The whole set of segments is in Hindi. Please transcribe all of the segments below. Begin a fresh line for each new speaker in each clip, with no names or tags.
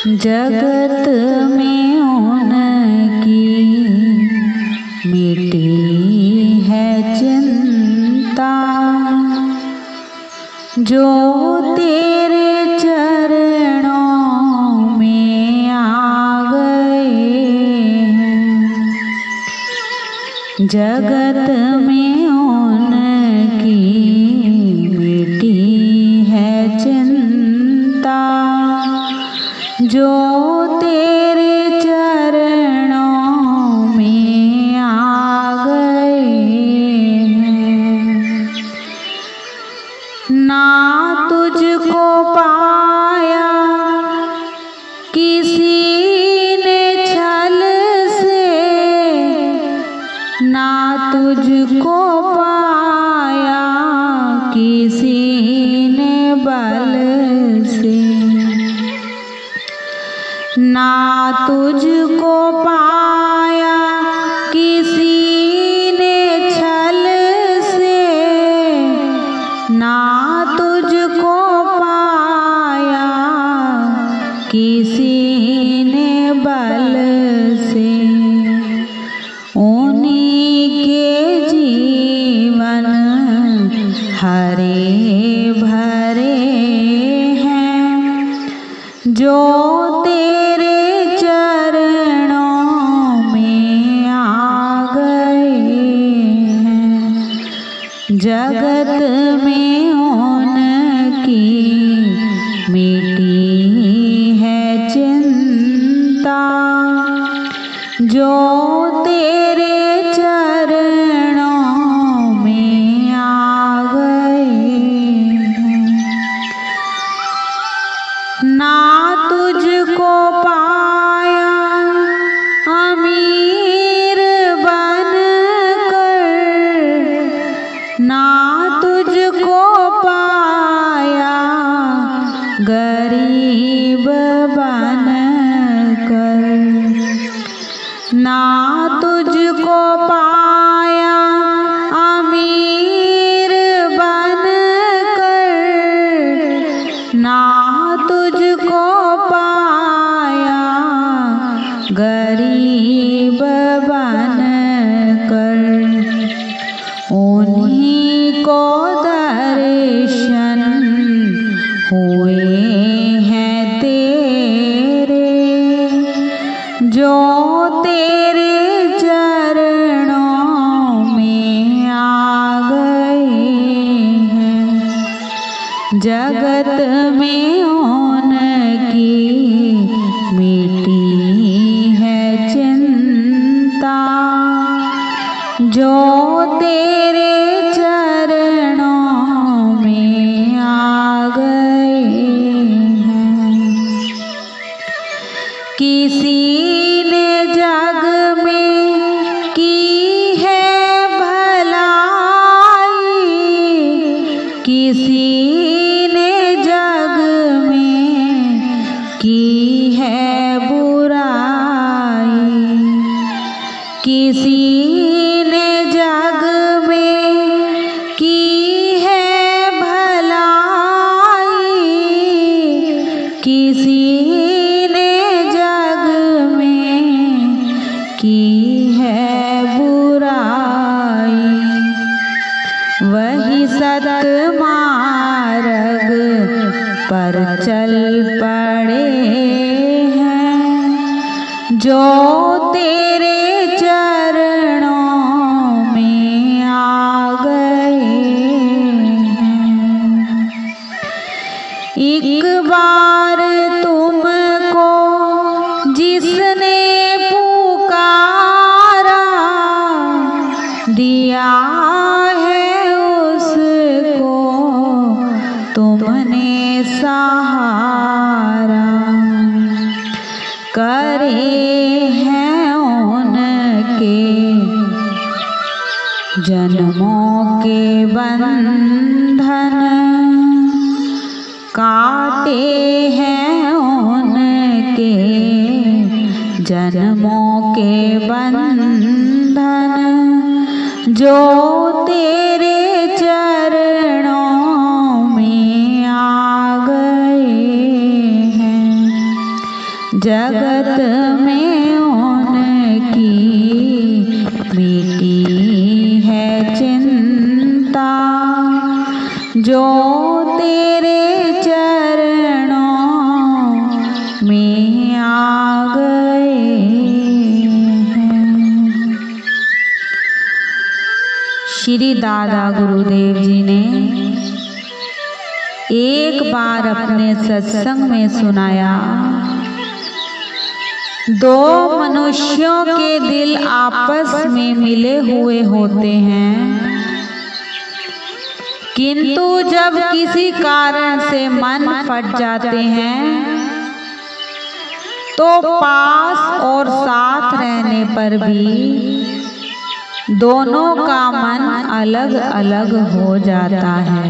जगत में उनकी मिटी है चिंता, जो तेरे चरणों में आ गए हैं। जगत में उनकी मिटी है चिंता, जो तेरे चरणों में आ गए हैं। ना तुझको पाया किसी ने छल से, ना तुझको पाया किसी ने बल से, ना तुझको पाया किसी ने छल से, ना तुझको पाया किसी ने बल से। उन्हीं के जीवन हरे भरे हैं, जो तेरे चरणों में आ गए हैं। जगत में उनकी मिटी है चिंता, जो तेरे चरणों में आ गए हैं। ना तुझको पाया अमीर बनकर, ना तुझको पाया गरीब बनकर, ना तुझको पाया अमीर बनकर, ना तुझको पाया गरीब बनकर। उन्हीं को दर्शन हुए हैं तेरे, जो तेरे चरणों में आ गए हैं। जगत में उनकी मिटी है चिंता, जो तेरे चरणों में आ गए हैं। किसी ने जग में की है भलाई, किसी ने जग में की है बुराई, किसी ने जग में की है भलाई, किसी ने जग में की है बुराई। वही सतमार्ग पर चल पड़े हैं, जो तेरे चरणों में आ गए हैं। एक बार तुमको जिसने पुकारा, दिया है उसको तुमने सहारा। करे हैं उनके जन्मों के बंधन, काटे हैं उनके जन्मों के बंधन, जो तेरे चरणों में आ गए हैं। जगत में उनकी मिटी है चिंता, जो तेरे चरणों में आ गए हैं। श्री दादा गुरुदेव जी ने एक बार अपने सत्संग में सुनाया, दो मनुष्यों के दिल आपस में मिले हुए होते हैं, किंतु जब किसी कारण से मन फट जाते हैं तो पास और साथ रहने पर भी दोनों का मन अलग अलग हो जाता है।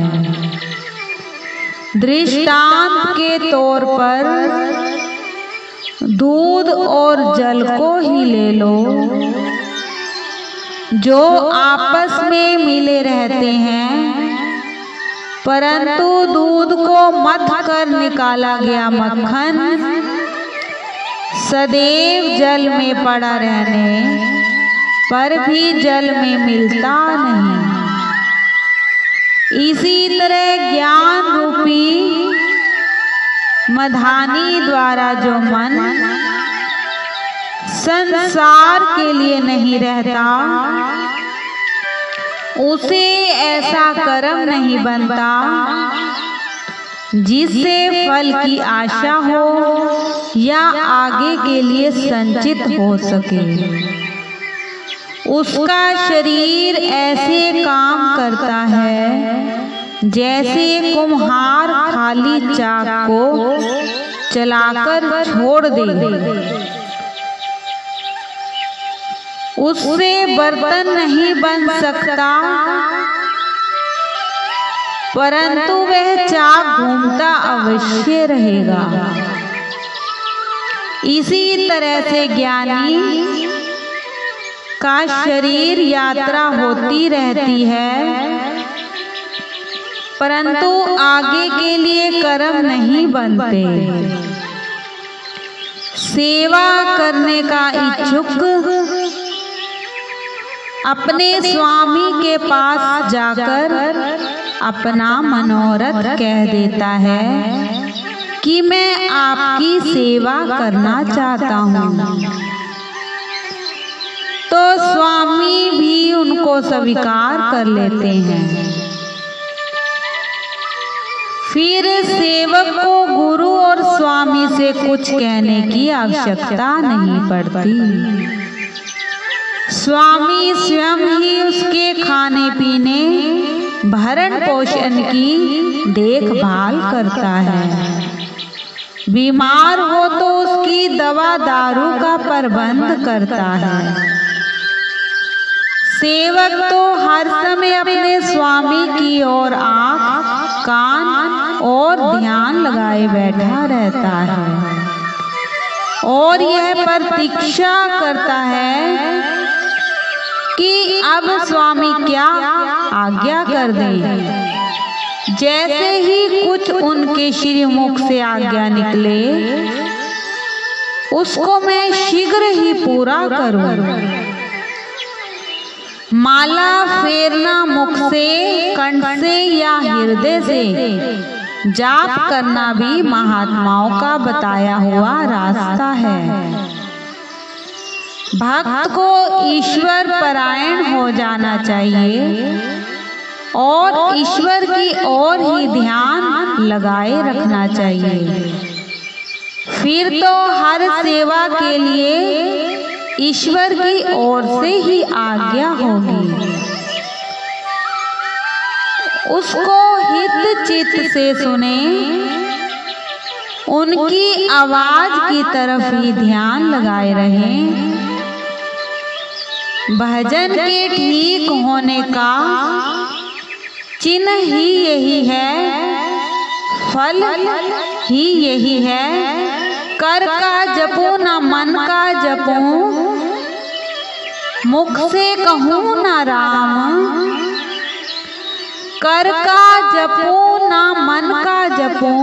दृष्टांत के तौर पर दूध और जल को ही ले लो, जो आपस में मिले रहते हैं, परंतु दूध को मथ कर निकाला गया मक्खन सदैव जल में पड़ा रहने पर भी जल में मिलता नहीं। इसी तरह ज्ञान रूपी मधानी द्वारा जो मन संसार के लिए नहीं रहता, उसे ऐसा कर्म नहीं बनता जिससे फल की आशा हो या आगे के लिए संचित हो सके। उसका शरीर ऐसे काम करता है जैसे कुम्हार खाली चाक को चलाकर छोड़ दे। उससे बर्तन नहीं बन सकता, परंतु वह चाक घूमता अवश्य रहेगा। इसी तरह से ज्ञानी का शरीर यात्रा होती रहती है, परंतु आगे के लिए कर्म नहीं बनते। सेवा करने का इच्छुक अपने स्वामी के पास जाकर अपना मनोरथ कह देता है कि मैं आपकी सेवा करना चाहता हूँ, तो स्वामी भी उनको स्वीकार कर लेते हैं। फिर सेवक को गुरु और स्वामी से कुछ कहने की आवश्यकता नहीं पड़ती। स्वामी स्वयं ही उसके खाने पीने भरण पोषण की देखभाल करता है। बीमार हो तो उसकी दवा दारू का प्रबंध करता है। सेवक तो हर समय अपने स्वामी की ओर आँख, कान और ध्यान लगाए बैठा रहता है और यह प्रतीक्षा करता है कि अब स्वामी क्या आज्ञा कर दे। जैसे ही कुछ उनके श्रीमुख से आज्ञा निकले, उसको मैं शीघ्र ही पूरा करूं। माला फेरना मुख से, कंठ से या हृदय से जाप करना भी महात्माओं का बताया हुआ रास्ता है। भक्त को ईश्वर परायण हो जाना चाहिए और ईश्वर की ओर ही ध्यान लगाए रखना चाहिए। फिर तो हर सेवा के लिए ईश्वर की ओर से ही आज्ञा होगी। उसको हित चित्त से सुने, उनकी आवाज की तरफ ही ध्यान लगाए रहें। भजन के ठीक होने का चिन्ह ही यही है, फल ही यही है। कर का जपो ना मन का जपो, मुख से कहूँ ना राम। कर का जपो ना मन का जपो,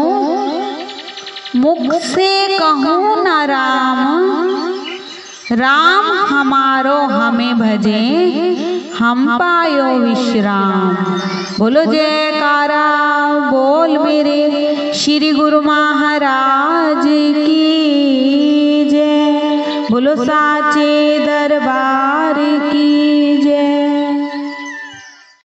मुख से कहूँ न राम, राम हमारो हमें भजे, हम पायो विश्राम। बोलो जयकारा बोल मेरे श्री गुरु महाराज की जय, बोलो साचे दरबार की जय।